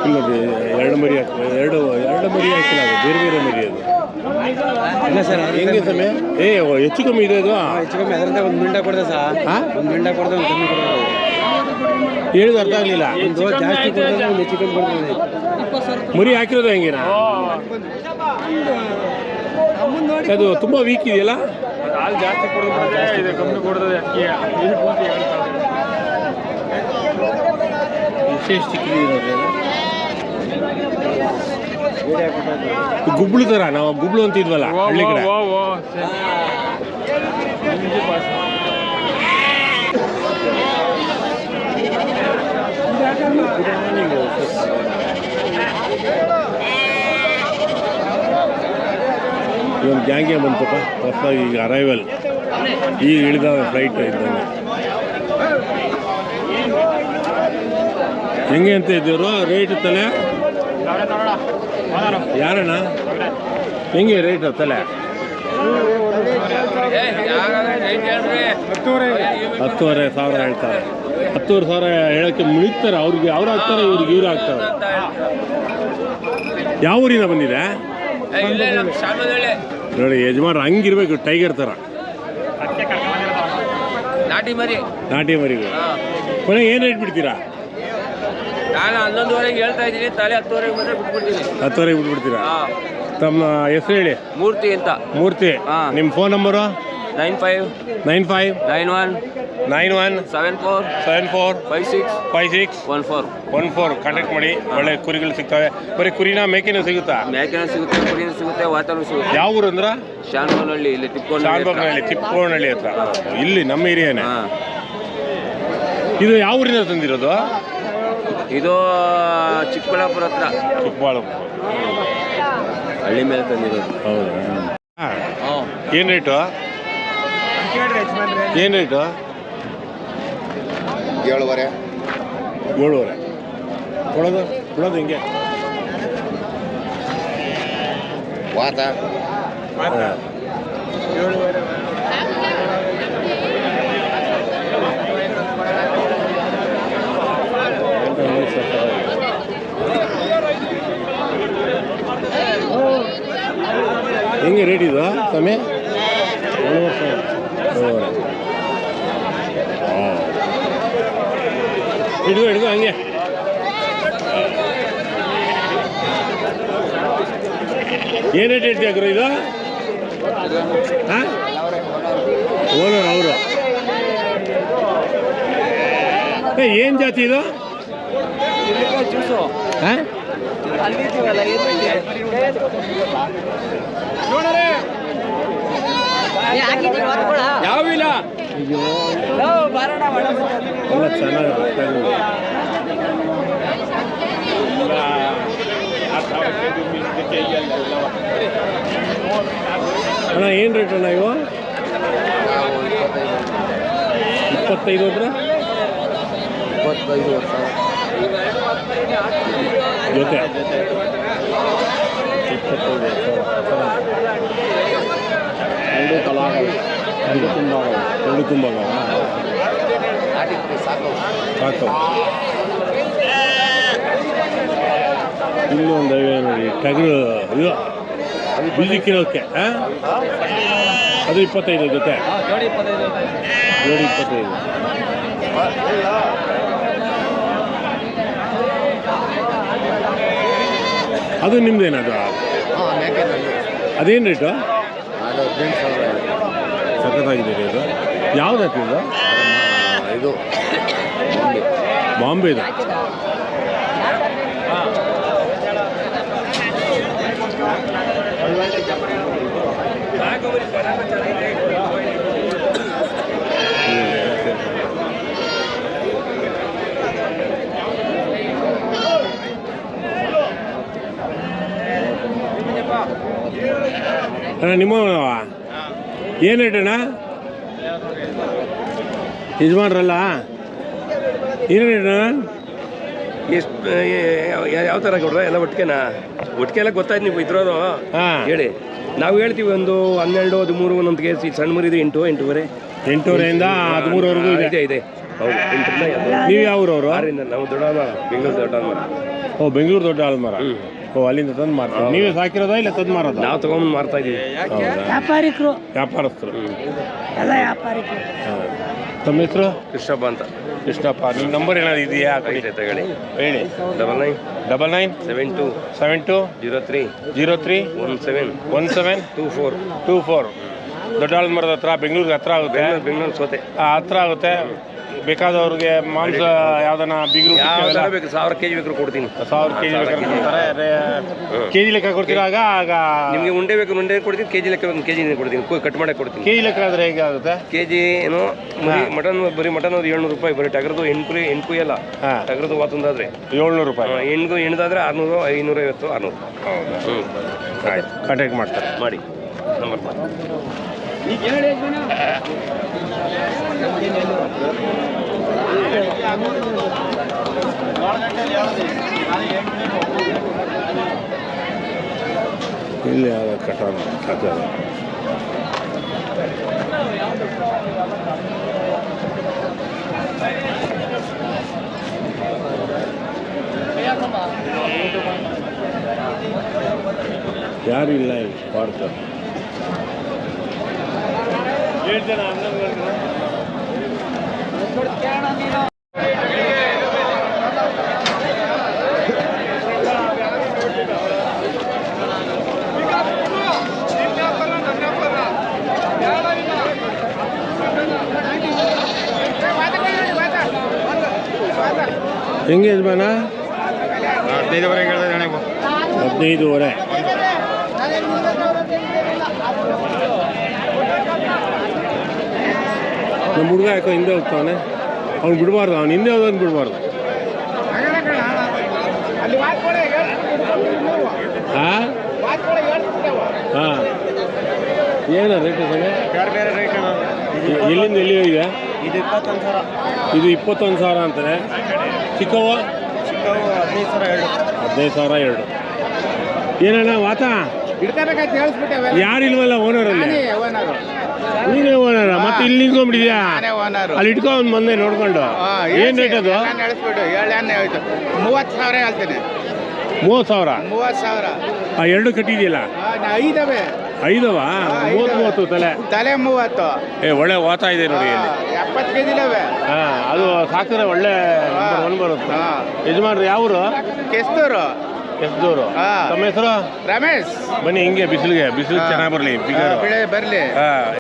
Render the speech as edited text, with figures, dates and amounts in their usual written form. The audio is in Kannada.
ಇಲ್ಲದೆ ಎರಡು ಮರಿ ಎರಡು ಮರಿ ಹಾಕಿಲ್ಲ, ಅದು ಬೇರೆ ಬೇರೆ ಮರಿ ಅದು. ಇಲ್ಲ ಸರ್, ಹೆಂಗೆ ಸಮಯ ಹೆಚ್ಚು ಕಮ್ಮಿ ಇದೆ ಅದು. ಹೆಚ್ಚು ಕಮ್ಮಿ ಅದರಿಂದ ಒಂದು ಮಿಂಡ ಕೊಡ್ದೆ ಸರ್. ಒಂದು ಮಿಂಡ ಕೊಡ್ದೆ, ಒಂದು ಕಮ್ಮಿ ಕೊಡ್ದೆ. ಹೇಳಿದ ಅರ್ಥ ಆಗಲಿಲ್ಲ. ಒಂದು ಜಾಸ್ತಿ ಕೊಡ್ದೆ, ಒಂದು ಹೆಚ್ಚು ಕಮ್ಮಿ ಕೊಡ್ತದೆ. ಮರಿ ಹಾಕಿರೋದು ಹೆಂಗೇನ ಅದು ತುಂಬ ವೀಕ್ ಇದೆಯಲ್ಲ. ಹಾಲು ಜಾಸ್ತಿ ಕೊಡೋದು ಕಮ್ಮಿ ಕೊಡ್ತದೆ. ವಿಶೇಷ ಚಿಕ್ಕದಿರೋದು ಗುಬ್ಳು ಥರ, ನಾವು ಗುಬ್ಳು ಅಂತಿದ್ವಲ್ಲ ಹಳ್ಳಿ ಕಡೆ. ಇವೊಂದು ಗ್ಯಾಂಗೆ ಬಂತಪ್ಪ ಹೊಸದಾಗಿ, ಈಗ ಅರೈವಲ್, ಈಗ ಇಳಿದ ಫ್ಲೈಟ್ ಇದ್ದಂಗೆ. ಹೆಂಗೆ ಅಂತ ಇದ್ದೀವರು ರೇಟ್ ತಲೆ ಯಾರಣ್ಣ? ಹೆಂಗೆ ರೇಟ್ ತಲೆ? 10,500 ಹೇಳ್ತಾರೆ. 10,500 ಹೇಳೋಕ್ಕೆ ಮುಳಿತಾರೆ. ಅವ್ರಿಗೆ ಅವ್ರು ಹಾಕ್ತಾರೆ, ಇವ್ರಿಗೆ ಇವ್ರು ಹಾಕ್ತಾರೆ. ಯಾವ ಊರಿನ ಬಂದಿದೆ ನೋಡಿ ಯಜಮಾನ್ರು, ಹಂಗಿರ್ಬೇಕು ಟೈಗರ್ ಥರ. ನಾಟಿ ಮರಿಗಳು ಕೊನೆಗೆ ಏನು ರೇಟ್ ಬಿಡ್ತೀರಾ? ನಾನು 11:30 ಹೇಳ್ತಾ ಇದ್ದೀನಿ, ತಲೆ 10:30 ಮಾತ್ರ ಬಿಟ್ಬಿಡ್ತೀನಿ. 10:30 ಬಿಟ್ಬಿಡ್ತೀರಾ? ತಮ್ಮ ಹೆಸರು ಹೇಳಿ. ಮೂರ್ತಿ ಅಂತ. ಮೂರ್ತಿ. ನಿಮ್ಮ ಫೋನ್ ನಂಬರು? 9591 74 56 ಕಾಂಟ್ಯಾಕ್ಟ್ ಮಾಡಿ. ಒಳ್ಳೆ ಕುರಿಗಳು ಸಿಗ್ತವೆ. ಬರೀ ಕುರಿನ ಮೇಕೆನೂ ಸಿಗುತ್ತಾ? ಮೇಕೆನೂ ಸಿಗುತ್ತೆ, ಕುರಿನೂ ಸಿಗುತ್ತೆ, ವಾತಾವರಣ ಸಿಗುತ್ತೆ. ಯಾವ ಊರು ಅಂದ್ರೆ? ಶಾನ್ಭೋಗ್ನಹಳ್ಳಿ, ಇಲ್ಲಿ ತಿಪ್ಪೋನಹಳ್ಳಿ ಹತ್ರ. ಇಲ್ಲಿ ನಮ್ಮ ಏರಿಯಾನೇ. ಇದು ಯಾವ ಊರಿನ ತಂದಿರೋದು? ಇದು ಚಿಕ್ಕಬಳ್ಳಾಪುರ ಹತ್ರ. ಚಿಕ್ಕಬಳ್ಳಾಪುರ ಹಳ್ಳಿ ಮೇಲೆ ತಂದಿರೋದು. ಹೌದಾ? ಏನು ರೇಟು? ಏನು ರೇಟು? 7,500. ಕೊಡೋದು ಹಿಂಗೆ ವಾತ ಹೆಂಗೆ ರೇಟ್ ಇದು ಸಮಯ? 7,500. ಹಿಡಿದು ಹಂಗೆ. ಏನು ರೇಟ್ ಹೇಳ್ತೀಯ ಗುರು ಇದು? ಹಾಂ, ಓನರ್ ಅವರು. ಏನು ಜಾತಿ ಇದು? ಹಾಂ, ಯಾವಿಲ್ಲ ಎಲ್ಲ ಚೆನ್ನಾಗಿ. ಅಣ್ಣ ಏನು ರೇಟ್ ಅಣ್ಣ ಇವು? 25 ಅಂದ್ರೆ 25 ಜೊತೆ 25,000. ಎರಡು ತುಂಬ ಸಾಕು. ಇನ್ನೂ ಒಂದು ನೋಡಿ ಟಗರು, ಇದು ಬೀಜಕ್ಕಿರೋಕ್ಕೆ. ಅದು 25 ಜೊತೆ, ಜೋಡಿ 25. ಅದು ನಿಮ್ದೇನದು? ಅದೇನು ರೇಟು? ಸಖತ್ತಾಗಿದೆ ರೀ. ಇದು ಯಾವ್ದು ಹಾಕಿದ್ದು? ಇದು ಬಾಂಬೆದು. ಅಣ್ಣ ನಿಮ್ಮ ಏನು ರೇಟ್ ಅಣ್ಣ? ಯಜಮಾನ್ರಲ್ಲ, ಏನು ರೇಟ್ ಅಣ್ಣ? ಎಷ್ಟು ಯಾವ ಥರ ಕೊಡ್ರ? ಎಲ್ಲ ಒಟ್ಟಿಗೆನಾ? ಒಟ್ಟಿಗೆ ಎಲ್ಲ ಗೊತ್ತಾಯ್ತು ನೀವು ಇದ್ರೋದು. ಹೇಳಿ, ನಾವು ಹೇಳ್ತೀವಿ ಒಂದು 12, 13 ಒಂದೊಂದಿಗೆ. ಸಣ್ಣ ಮರಿದು 8, 8:30. 8:30ಯಿಂದ 13ವರೆಗೂ ಇದೆ. ಹೌದು, 8ರಿಂದ. ನೀವು ಯಾವ ಊರವರು? ನಾವು ದೊಡ್ಡವರ, ಬೆಂಗಳೂರು ದೊಡ್ಡವರ. ಓ ಬೆಂಗಳೂರು ದೊಡ್ಡ ಆಲ್ಮರ. ಓ ಅಲ್ಲಿಂದ ತಂದು ಮಾರ್ತೀವಿ. ನೀವೇ ಸಾಕಿರೋದಾ ಇಲ್ಲ ತಂದು ಮಾರೋದಾ? ನಾವು ತಗೊಂಡು ಮಾರ್ತಾ ಇದೀವಿ. ವ್ಯಾಪಾರಿಕರು ವ್ಯಾಪಾರಸ್ಥರು. ಎಲ್ಲ ವ್ಯಾಪಾರಿಕರು. ತಮ್ಮ ಹೆಸರು? ಕೃಷ್ಣಪ್ಪ ಅಂತ. ಕೃಷ್ಣಪ್ಪ. ನಿಮ್ಮ ನಂಬರ್ ಏನಾದ್ರು ಇದೆಯಾ? ಐತೆ ತಗೊಳ್ಳಿ. ಹೇಳಿ. 99 72 03 03 17 24 ದೊಡ್ಡ ಆಲ್ಮರದ ಹತ್ರ, ಬೆಂಗಳೂರಿಗೆ ಹತ್ರ ಆಗುತ್ತೆ. ಬೆಂಗಳೂರು ಸೋತೆ ಹತ್ರ ಆಗುತ್ತೆ. ಬೇಕಾದವ್ರಿಗೆ ಮಾಂಸ ಯಾವ್ದನ ಬೀಗರು ಬೇಕು, 1000 kg ಬೇಕಾದ್ರೂ ಕೊಡ್ತೀನಿ. 1000 kg ಬೇಕಾದ್ರೆ ಕೊಡ್ತಾರೆ. ಕೆಜಿ ಲೆಕ್ಕ ಕೊಡ್ತೀರಾಗ? ಆಗ ನಿಮಗೆ ಉಂಡೆ ಬೇಕು ಉಂಡೆ ಕೊಡ್ತೀನಿ, ಕೆಜಿ ಲೆಕ್ಕ ಬೇಕು ಕೆಜಿ ಕೊಡ್ತೀನಿ, ಕಟ್ ಮಾಡಕ್ಕೆ ಕೊಡ್ತೀನಿ. ಕೆಜಿ ಲೆಕ್ಕ ಆದರೆ ಹೇಗೆ ಆಗುತ್ತೆ? ಕೆಜಿ ಏನೋ ಮಟನ್ ಬರೀ ಮಟನ್ ಅದು 700 ರೂಪಾಯಿ, ಬರೀ ಟಗರದು ಹೆಣ್ಕುರಿ ಅಲ್ಲ, ಟಗರದು ವಾತೊಂದಾದ್ರೆ 700 ರೂಪಾಯಿ, ಹೆಣ್ದಾದ್ರೆ 600, 550, 600. ಆಯ್ತು, ಕಾಂಟ್ಯಾಕ್ಟ್ ಮಾಡ್ತಾರೆ. ಮಾಡಿ ನಂಬರ್ ಮಾಡಿ. ಇಲ್ಲಿ ಕಟಾವ್ ಹಾಕೋದು. ಯಾರು ಇಲ್ಲ ಇಲ್ಲಿ ಭಾರತ. 7 ಜನ ಹೆಂಗೆ ಯಜಮಾನ? 15ವರೆಗೆ ಹೇಳಿದ್ರೆ 15ವರೆ. ನಮ್ಮ ಹುಡುಗ ಯಾಕೋ ಹಿಂದೆ ಹೋಗ್ತಾವನೆ. ಅವ್ನು ಬಿಡಬಾರ್ದು, ಅವ್ನು ಹಿಂದೆ ಹೋಗೋದು ಬಿಡಬಾರ್ದು. ಹಾಂ ಹಾಂ ಏನು ರೇಟ್ ಬೇರೆ ಬೇರೆ ರೇಟ್. ಎಲ್ಲಿಂದ ಎಲ್ಲಿ ಇದೆ? ಇದು 21,000. ಇದು 21,000 ಅಂತಾನೆ. ಚಿಕ್ಕವ 15,000 ಎರಡು. ಏನಣ್ಣ ವಾತ? ಇಡ್ಕೋಬೇಕಾಯ್ತು ಹೇಳಿಸ್ಬಿಟ್ಟೆ. ಯಾರಿಲ್ವಲ್ಲ ಓನರಲ್ಲಿ? ನೀನೇ ಓನರ? ಮತ್ತೆ ಇಲ್ಲಿ ನಿಂತ್ಕೊಂಡ್ಬಿಟ್ಟಿದ್ಯಾ? ಅಲ್ಲಿ ಇಟ್ಕೊ ಒಂದು ಮಂದೆ ನೋಡ್ಕೊಂಡು. ಏನು ರೇಟ್ ಅದು? ಹೇಳಿಸ್ಬಿಟ್ಟು 30,000 ಹೇಳ್ತೀನಿ. 30,000? 30,000. ಎರಡು ಕಟ್ಟಿದೆಯಲ್ಲ? 5 30 ತಲೆ 30. ಒಳ್ಳೆ ವಾತ ಇದೆ ನೋಡಿ ಇಲ್ಲಿ. 70 kg ಇದಾವೆ. ಹಾಂ, ಅದು ಸಾಕಿದ್ರೆ ಒಳ್ಳೆ ಒಂದು ಬರುತ್ತೆ. ಯಜಮಾನ್ರು ಯಾವರು? ಕೆಸ್ತೂರು. ತಮ್ಮ ಹೆಸರು? ರಮೇಶ್. ಬನ್ನಿ ಹಿಂಗೆ ಬಿಸಿಲಿಗೆ ಚೆನ್ನಾಗಿ ಬರಲಿ. ಬರಲಿ. ಹಾಂ.